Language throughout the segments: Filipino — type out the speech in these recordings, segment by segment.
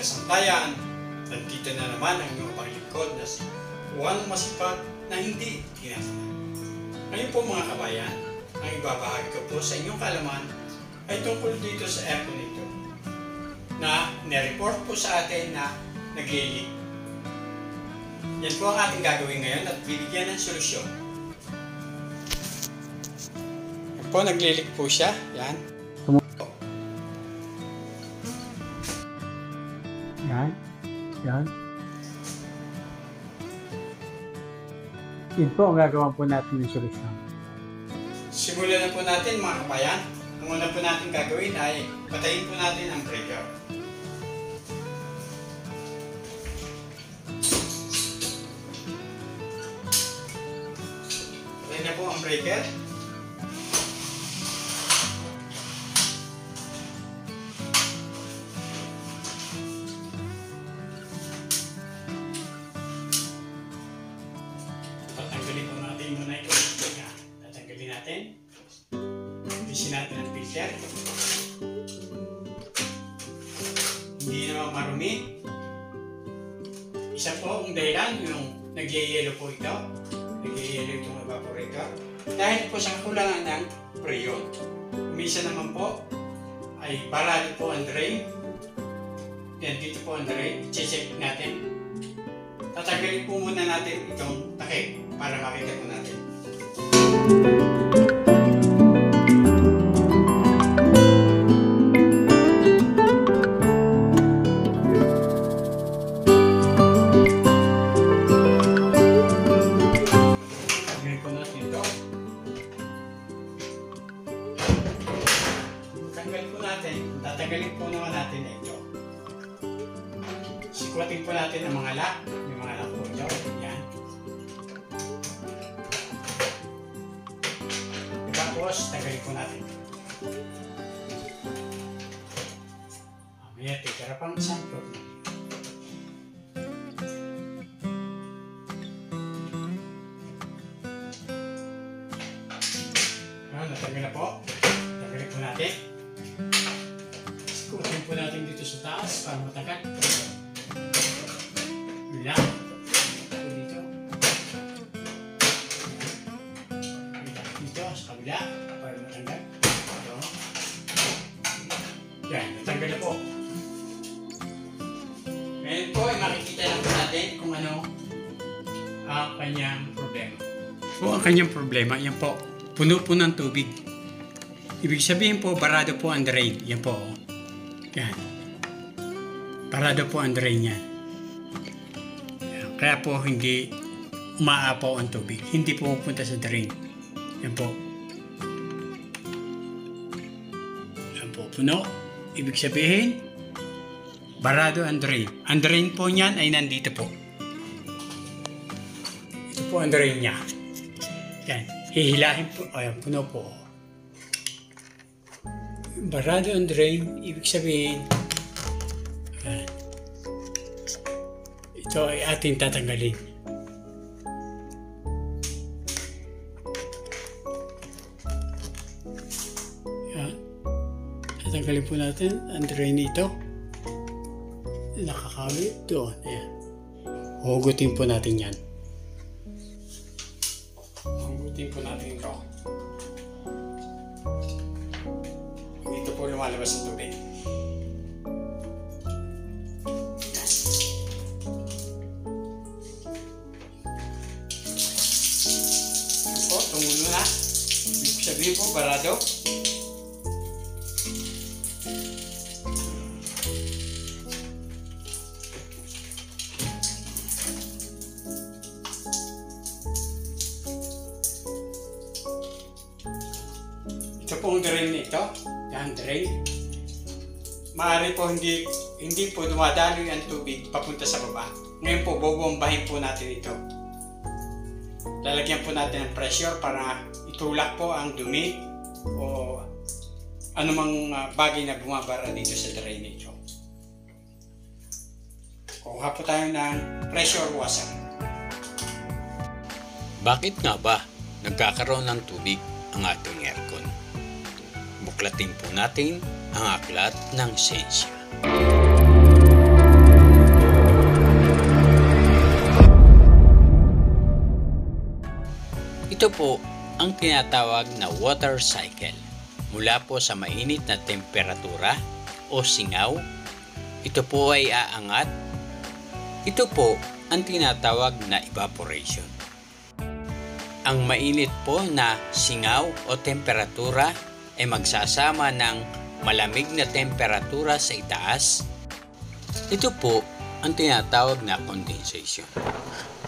kasamtayan, nandito na naman ang inyong paglingkod na si Juan Masipag na hindi tinatama. Ngayon po mga kabayan, ang ibabahagi ko po sa inyong kaalaman ay tungkol dito sa aircon ito na nireport po sa atin na nag-leak. Yan po ang ating gagawin ngayon at bibigyan ng solusyon. Yan po, nag-leak po siya. Yan. Yan. Yan. Yun po ang gagawin po natin ng solusyon. Simulan na po natin mga kabayan. Ang una po natin gagawin ay patayin po natin ang breaker. Patayin na po ang breaker. Tatanggalin po natin muna ito. Tatanggalin natin. Alisin natin ang filter. Hindi naman marumi. Isa po ang dahilan yung nag-yellow po ito. Nag-yellow itong evaporator. Dahil po sa kakulangan ng freon. Minsan naman po ay barado po ang drain. Yan, dito po ang drain. I-check natin. Tatanggalin po muna natin itong takip para makita po natin. Tatanggalin po natin ito. Tatanggalin po natin. Tatanggalin po naman natin ito. Sikwatin po natin ang mga lock. Yung mga lock po ito. Yan. Tapos, tagalin po natin. Mamaya, titira pang isang floor. Natanggal na po. Tagalin po natin. Sikutin po natin dito sa taas para matagal. Bila. Dito. Dito sa kabila para matanggal. Ito. Yan, natanggal na po. Ngayon po ay makikita lang po natin kung ano ang kanyang problema. So ang kanyang problema, yan po. Puno po ng tubig. Ibig sabihin po, barado po ang drain. Yan po. Yan. Barado po ang drain yan. Kaya po hindi umaapaw ang tubig. Hindi po pupunta sa drain. Yan po. Yan po, puno. Ibig sabihin, barado ang drain. Ang drain po niyan ay nandito po. Ito po ang drain niya. Yan. Hihilahin po. Ayan, puno po. Barado ang drain. Ibig sabihin, yan. Ito ay ating tatanggalin. Yan. Tatanggalin po natin ang drain nito. Nakakabit doon. Ayan. Hugutin po natin yan. Hugutin po natin ito. Dito po lumalabas ang tubig. Tumulo na. Ibig sabihin po, barado. Ito po ang drain nito. Yan, drain. Maaari po hindi po dumadaloy ang tubig papunta sa baba. Ngayon po, bubombahin po natin ito. Lalagyan po natin ng pressure para itulak po ang dumi o anumang bagay na bumabara dito sa drain nito. Kuha po tayo ng pressure washer. Bakit nga ba nagkakaroon ng tubig ang ating aircon? Buklatin po natin ang aklat ng siyensya. Ito po ang tinatawag na water cycle. Mula po sa mainit na temperatura o singaw, ito po ay aangat. Ito po ang tinatawag na evaporation. Ang mainit po na singaw o temperatura ay magsasama ng malamig na temperatura sa itaas. Ito po ang tinatawag na condensation.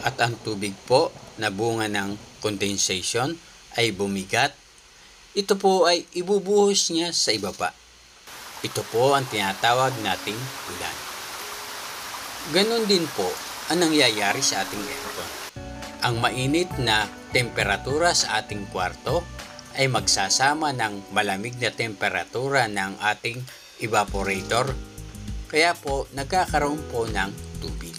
At ang tubig po na bunga ng condensation ay bumigat. Ito po ay ibubuhos niya sa ibaba. Ito po ang tinatawag nating ulan. Ganon din po ang nangyayari sa ating aircon. Ang mainit na temperatura sa ating kwarto ay magsasama ng malamig na temperatura ng ating evaporator. Kaya po nagkakaroon po ng tubig.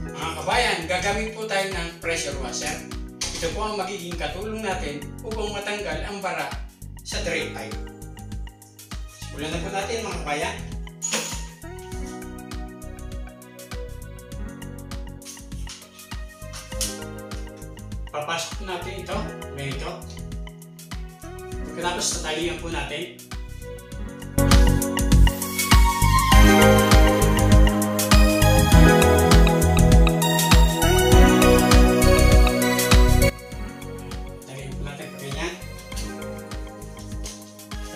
Mga kabayan, gagamit po tayo ng pressure washer. Ito po ang magiging katulong natin upang matanggal ang bara sa drain pipe. Simulan na po natin mga kabayan. Papasok natin ito, ganito. Pagkatapos tatalian po natin. Talian po natin pa ganyan.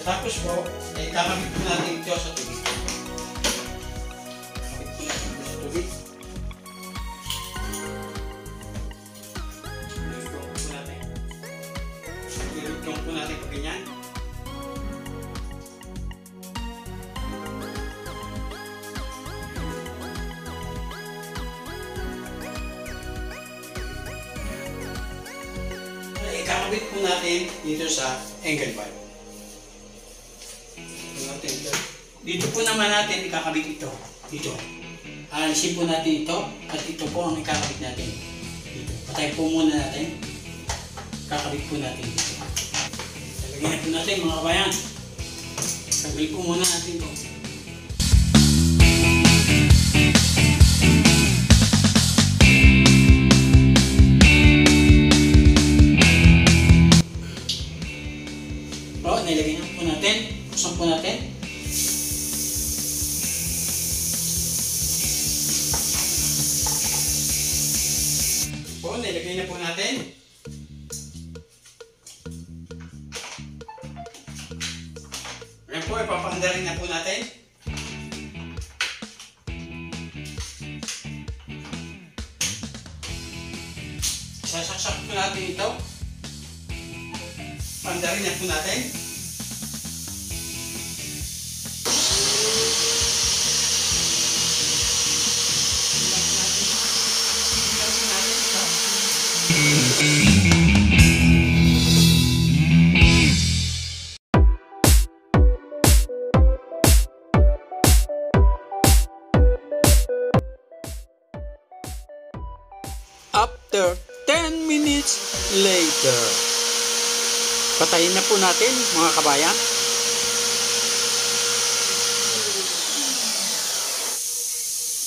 Tapos po, ay kakabit po natin ito sa tubig. Kakabit po natin ito sa tubig. Ilutong po natin pa ganyan. Ikakabit po natin dito sa angle bar. Dito po naman natin ikakabit ito. Dito. Alisin po natin ito at ito po ang ikakabit natin. Dito. Patay po muna natin. Kakabit po natin dito. Lagyan po natin mga kabayan. Kakabit po muna natin ito. Nilagay na po natin. Buksan po natin. Nilagay na po natin. Ngayon po, ipapaandarin na po natin. Sasaksak po natin ito. Paandarin na po natin. After 10 minutes later, patayin na po natin mga kabayan.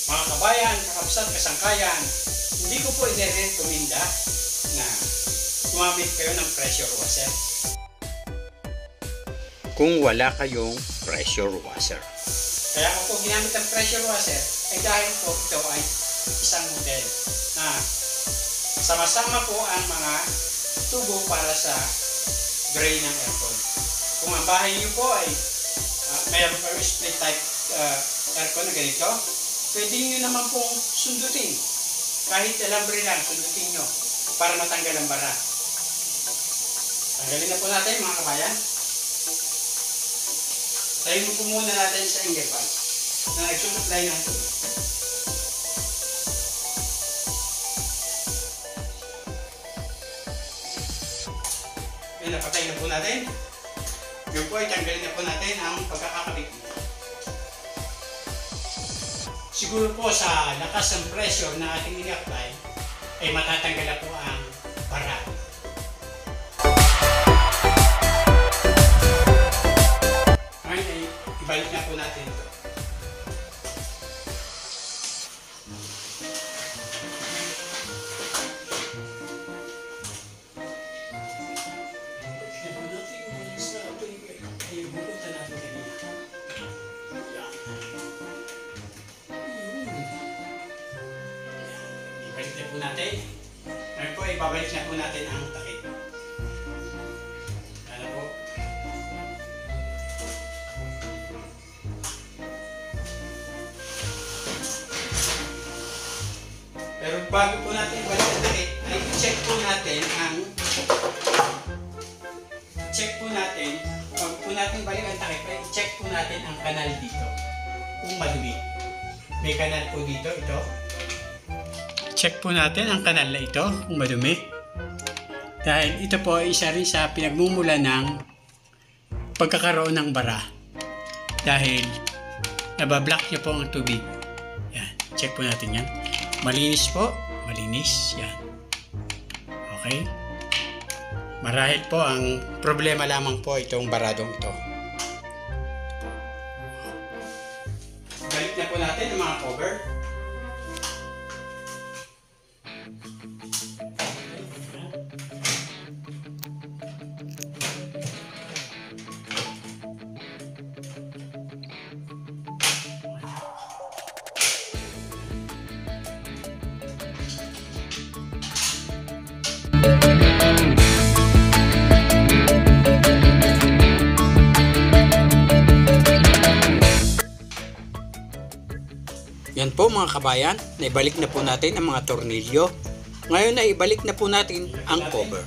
Mga kabayan, kakabsat, kasangkayan, hindi ko po i-recommenda na gumamit kayo ng pressure washer. Kung wala kayong pressure washer. Kaya ako po ginamit ang pressure washer ay dahil po ito ay isang model na sama-sama po ang mga tubo para sa drain ng aircon. Kung ang bahay niyo po ay mayroon kayo split type aircon na ganito, pwede niyo naman pong sundutin. Kahit alambre lang, sundutin nyo para matanggal ang bara. Tanggalin na po natin mga kabayan. Tayo po muna natin sa angle bar na nagsusupply ng tubig. Yan, napatay na po natin. Yun po ay tanggalin na po natin ang pagkakakabit. Siguro po sa lakas ng pressure na ating i-apply ay matatanggal na po ang bara. Ngayon ay ibalik na po natin ito. po natin. Ngayon po, ibabalik na po natin ang takip. Ano po? Pero bago po natin ibalik ang takip, ay check po natin bago po natin balik ang takip, ay check po natin ang kanal dito. Kung madumi. May kanal po dito, ito. Check po natin ang kanal na ito kung madumi. Dahil ito po ay isa rin sa pinagmumula ng pagkakaroon ng bara. Dahil nabablock niya po ang tubig. Yan. Check po natin yan. Malinis po. Malinis. Yan. Okay. Marahil po ang problema lamang po itong baradong ito. Balik na po natin ang mga cover. Yan po mga kabayan, naibalik na po natin ang mga tornilyo. Ngayon na ibalik na po natin ang cover.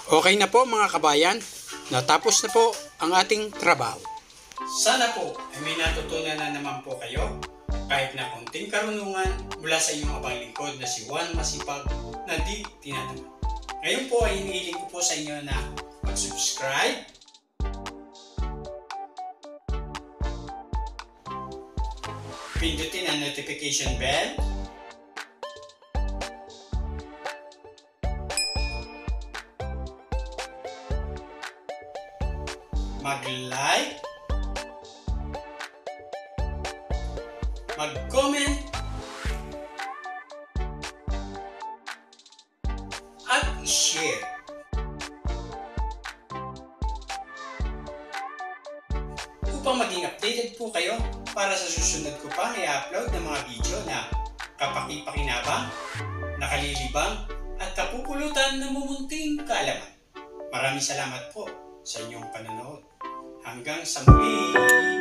Okay na po mga kabayan, natapos na po ang ating trabaho. Sana po ay may natutunan na naman po kayo kahit na konting karunungan mula sa inyong abang lingkod na si Juan Masipag na di tinatamad. Ngayon po ay hinihiling ko po sa inyo na mag-subscribe, pindutin ang notification bell, mag-like, mag-comment, at i-share. Upang maging updated po kayo para sa susunod ko pa i-upload ng mga video na kapaki-pakinabang, nakalilibang, at kapupulutan ng mumunting kaalaman. Maraming salamat po sa inyong panonood. Hanggang sa muli!